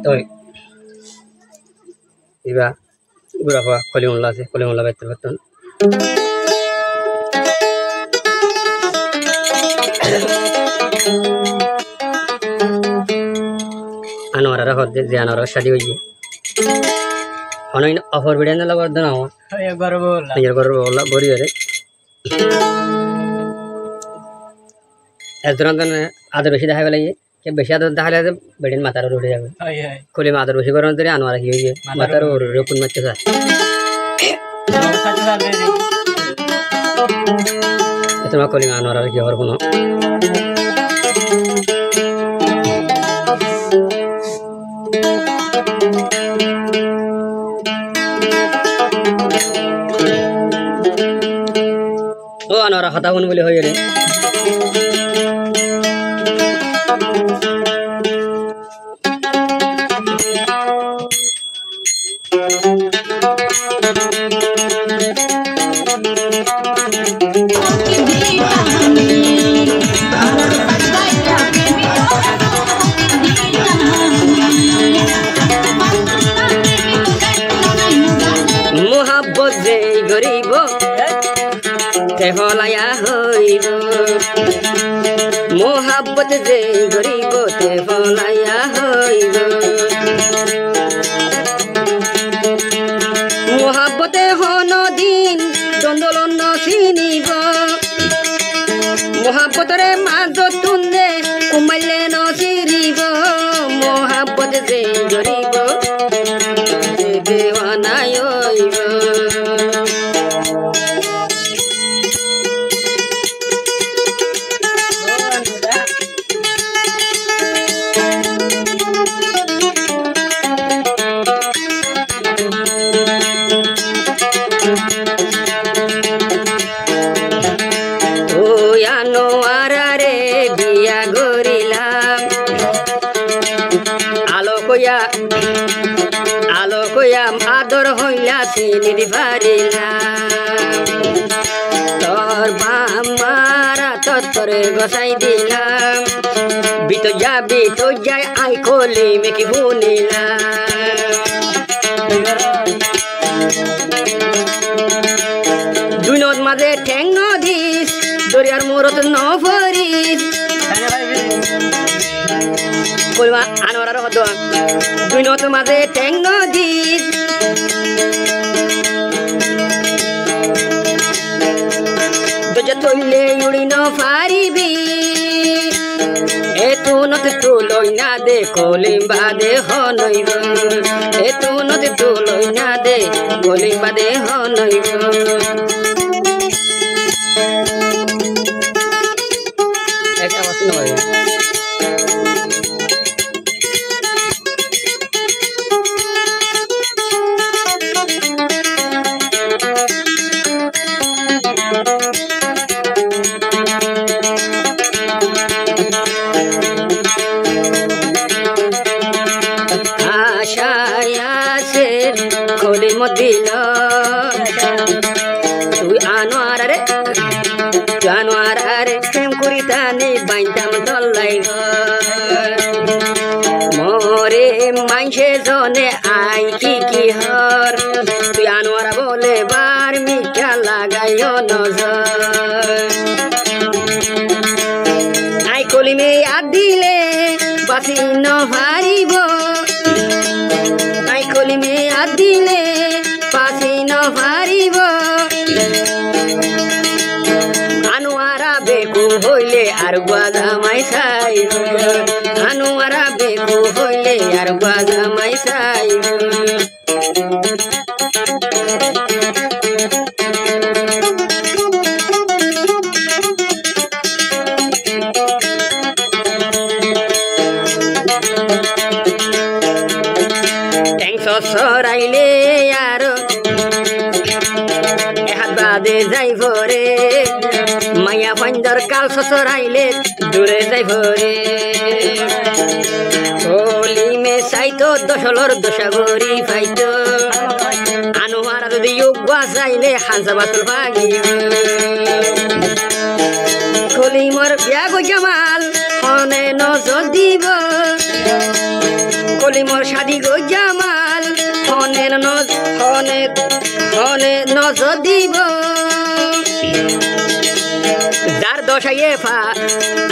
তো ইবা ইবরা হওয়া কলিমুল্লাহ আছে কলিমুল্লাহ বাইতে বর্তমান আনোয়ারা হদ্দে যে আনোয়ারা শাদি হইছে অনইন অফর বিড়ে না লাগা দনা নিজের গর্ব বলা বড়ি রে এজরান আদর বেশি দেখা গেলে কে বেশি আদর দেখালে বেড়িন মাথার উড়ে যাবে কলিমা আদর বেশি করার ধরে আনোয়ারা কি হইছে মাথার উড়ে কোন মারতে যায় তোমার কলিমা আনোয়ারা কি হওয়ার কোনো ও আনোয়ারা কথা শুন বলে হয়ে রে মোহাব্বত যে গরিব ফলায়া হইব মোহাব্বত যে গরিব ফলায়া হইব মোহাব্বতে হনদিন চন্দলন চিনিব মোহাব্বতরে মাঝ তুন্দে কুমাইলে নচিরিব মোহাব্বত যে গরিব দেওয়ানায় হইব আলোকয়াম আদর হইলা চিনির পারিলাম তোর বামারা তত্তরে গসাই দিলাম বিত যায় আই কলি মেকি বুনিলাম দুই নদ মাঝে ঠেং নদিস দরিয়ার মোরত নভরিস কলিমা আনোয়ারার হদ দুই নত মাঝে ঠেং নদিস দরজা তৈলে উড়ি ন পারিবি এতু নত তুলই না দে কলিম বাদে হনইব এতু নত তুলই না দে কলিম বাদে হনইব একটা মাসি নয় কলিম দিল তুই আনোয়ারে প্রেম করি তানি বাইতাম দল্লাই মরে মাইসে জনে আই কি হর তুই আনোয়ারা বলে বার মিঠা লাগাইও নজর আই কলিমে আদ দিলে বাসি ন হারিব আই কলিমে আদ দিলে বাসি ন হারিব আনোয়ারা বেকু হইলে আর গুয়াজামাই চাইব আনোয়ারা বেকু হইলে আর গুয়াজামাই চাইব সরাইলে আর এহাত বাদে যাইব রে মাইয়া পাঞ্জার কাল সরাইলে দূরে যাইব রে কলিমে চাইতো দশলর দশাগরি পাইতো আনোয়ারা যদি যোগ্যা চাইলে হাঁসা বাতুল ভাগিব কলিমর বিয়া গো জামাল হনে নজর দিব মোর শাদি গো জামাল হনে নজর দিব যার দশাইয়ে ফা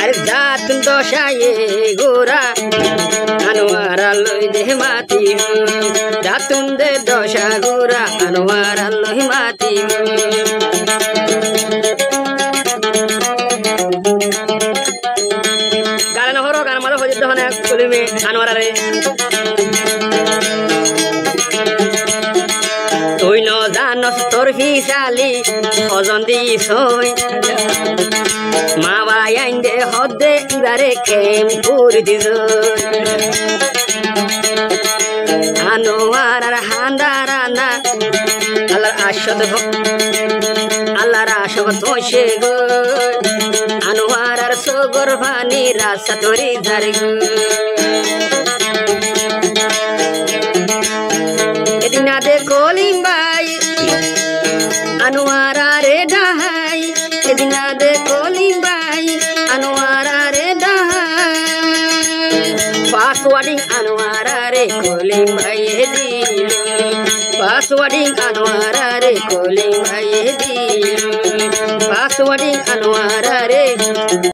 আরে যাত দশাইয়ে গোরা আনোয়ারা লই দে মাতি যাতুন দে দশা গোরা আনোয়ারা লই মাতি গান হরো গান মালো হয়ে যেতে হনে চলিমে আনোয়ারা রে তুই ন জানস তোর হিসালি হজন দিস মা বাই আইন দে হদে ইবারে কেম করে দিস আনোয়ার আর হান্দা রানা আল্লাহর আশক তোষে গো আনোয়ার আর সগর ভানি রাসা তোরি ধার গো এদিনা দে কলিম বাই আনোয়ারা রে ডাহাই এদিনা দে কলিম বাই আনোয়ারা রে ডাহাই পাসওয়ার্ডিং আনোয়ারা রে কলিম বাই দিল পাসওয়ার্ডিং আনোয়ারা রে কলিম বাই দিল পাসওয়ার্ডিং আনোয়ারা রে